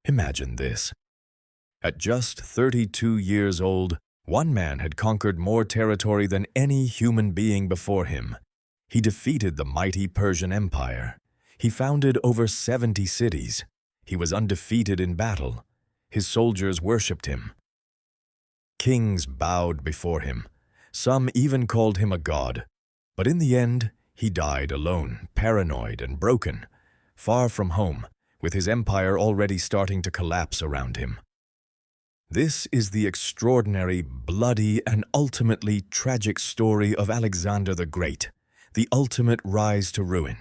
Imagine this. At just 32 years old, one man had conquered more territory than any human being before him. He defeated the mighty Persian Empire. He founded over 70 cities. He was undefeated in battle. His soldiers worshipped him. Kings bowed before him. Some even called him a god. But in the end, he died alone, paranoid and broken, far from home, with his empire already starting to collapse around him. This is the extraordinary, bloody, and ultimately tragic story of Alexander the Great, the ultimate rise to ruin.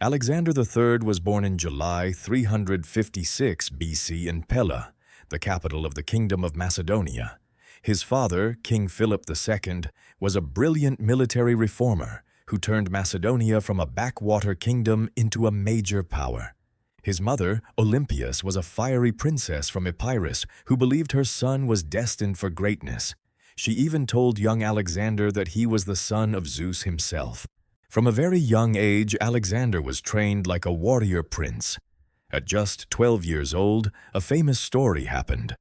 Alexander III was born in July 356 BC in Pella, the capital of the Kingdom of Macedonia. His father, King Philip II, was a brilliant military reformer who turned Macedonia from a backwater kingdom into a major power. His mother, Olympias, was a fiery princess from Epirus who believed her son was destined for greatness. She even told young Alexander that he was the son of Zeus himself. From a very young age, Alexander was trained like a warrior prince. At just 12 years old, a famous story happened.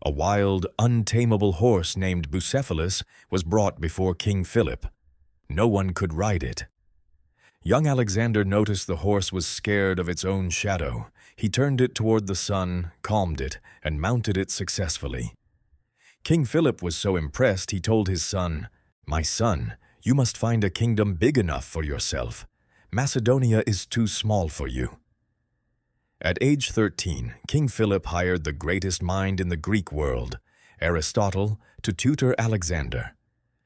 A wild, untamable horse named Bucephalus was brought before King Philip. No one could ride it. Young Alexander noticed the horse was scared of its own shadow. He turned it toward the sun, calmed it, and mounted it successfully. King Philip was so impressed he told his son, "My son, you must find a kingdom big enough for yourself. Macedonia is too small for you." At age 13, King Philip hired the greatest mind in the Greek world, Aristotle, to tutor Alexander.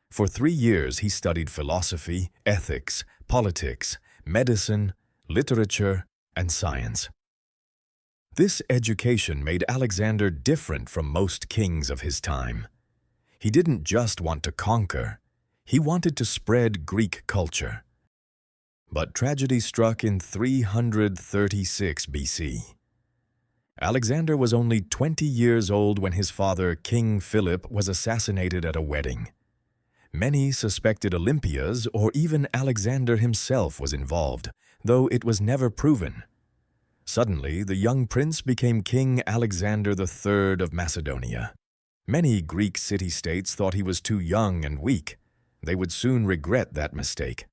For 3 years he studied philosophy, ethics, politics, medicine, literature, and science. This education made Alexander different from most kings of his time. He didn't just want to conquer, he wanted to spread Greek culture. But tragedy struck in 336 BC. Alexander was only 20 years old when his father, King Philip, was assassinated at a wedding. Many suspected Olympias or even Alexander himself was involved, though it was never proven. Suddenly, the young prince became King Alexander III of Macedonia. Many Greek city-states thought he was too young and weak. They would soon regret that mistake.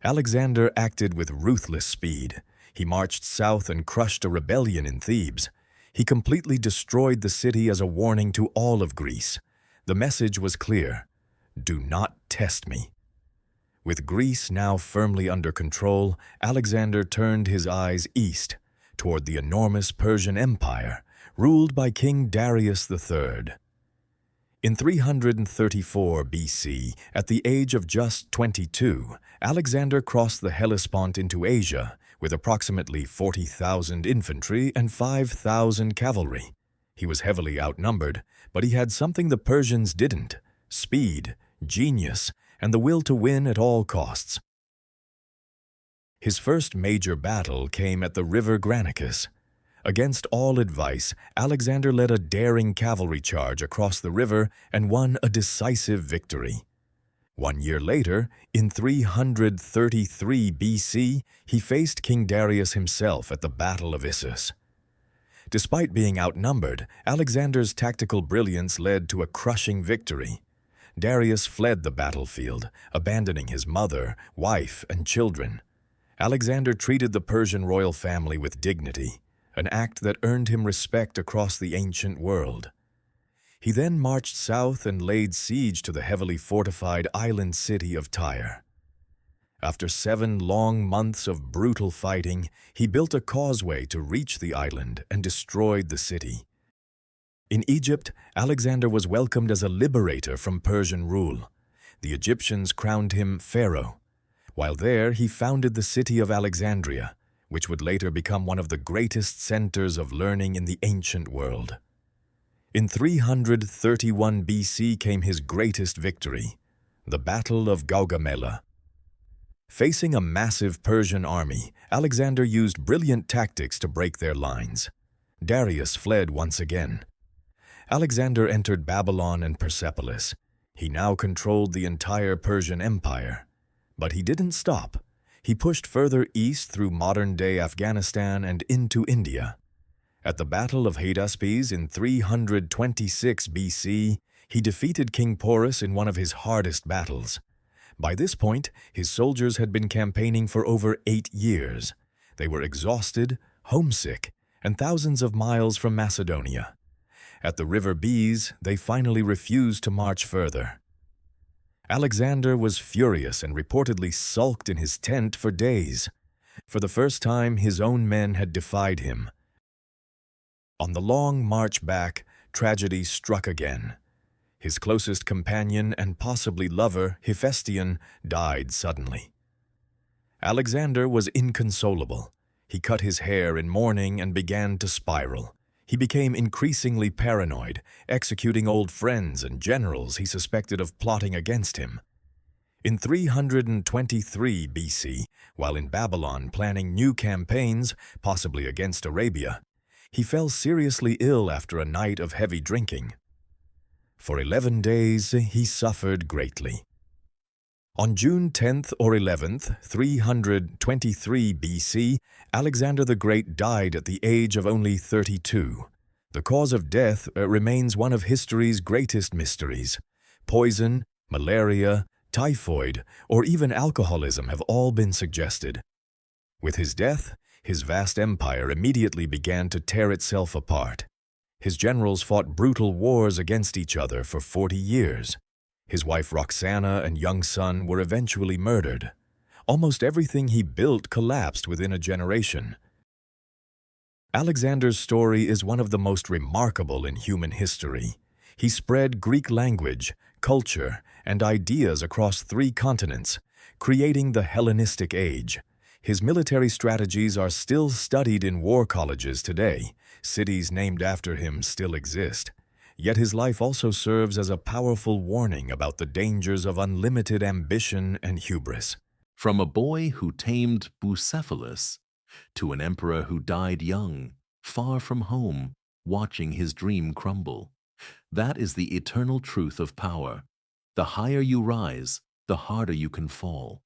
Alexander acted with ruthless speed. He marched south and crushed a rebellion in Thebes. He completely destroyed the city as a warning to all of Greece. The message was clear: do not test me. With Greece now firmly under control, Alexander turned his eyes east, toward the enormous Persian Empire, ruled by King Darius III. In 334 BC, at the age of just 22, Alexander crossed the Hellespont into Asia with approximately 40,000 infantry and 5,000 cavalry. He was heavily outnumbered, but he had something the Persians didn't: speed, genius, and the will to win at all costs. His first major battle came at the river Granicus. Against all advice, Alexander led a daring cavalry charge across the river and won a decisive victory. 1 year later, in 333 BC, he faced King Darius himself at the Battle of Issus. Despite being outnumbered, Alexander's tactical brilliance led to a crushing victory. Darius fled the battlefield, abandoning his mother, wife, and children. Alexander treated the Persian royal family with dignity, an act that earned him respect across the ancient world. He then marched south and laid siege to the heavily fortified island city of Tyre. After 7 long months of brutal fighting, he built a causeway to reach the island and destroyed the city. In Egypt, Alexander was welcomed as a liberator from Persian rule. The Egyptians crowned him pharaoh. While there, he founded the city of Alexandria, which would later become one of the greatest centers of learning in the ancient world. In 331 BC came his greatest victory, the Battle of Gaugamela. Facing a massive Persian army, Alexander used brilliant tactics to break their lines. Darius fled once again. Alexander entered Babylon and Persepolis. He now controlled the entire Persian Empire. But he didn't stop. He pushed further east through modern-day Afghanistan and into India. At the Battle of Hydaspes in 326 BC, he defeated King Porus in one of his hardest battles. By this point, his soldiers had been campaigning for over 8 years. They were exhausted, homesick, and thousands of miles from Macedonia. At the river Beas, they finally refused to march further. Alexander was furious and reportedly sulked in his tent for days. For the first time, his own men had defied him. On the long march back, tragedy struck again. His closest companion and possibly lover, Hephaestion, died suddenly. Alexander was inconsolable. He cut his hair in mourning and began to spiral. He became increasingly paranoid, executing old friends and generals he suspected of plotting against him. In 323 BC, while in Babylon planning new campaigns, possibly against Arabia, he fell seriously ill after a night of heavy drinking. For 11 days, he suffered greatly. On June 10th or 11th, 323 BC, Alexander the Great died at the age of only 32. The cause of death remains one of history's greatest mysteries. Poison, malaria, typhoid, or even alcoholism have all been suggested. With his death, his vast empire immediately began to tear itself apart. His generals fought brutal wars against each other for 40 years. His wife Roxana and young son were eventually murdered. Almost everything he built collapsed within a generation. Alexander's story is one of the most remarkable in human history. He spread Greek language, culture, and ideas across 3 continents, creating the Hellenistic Age. His military strategies are still studied in war colleges today. Cities named after him still exist. Yet his life also serves as a powerful warning about the dangers of unlimited ambition and hubris. From a boy who tamed Bucephalus to an emperor who died young, far from home, watching his dream crumble. That is the eternal truth of power. The higher you rise, the harder you can fall.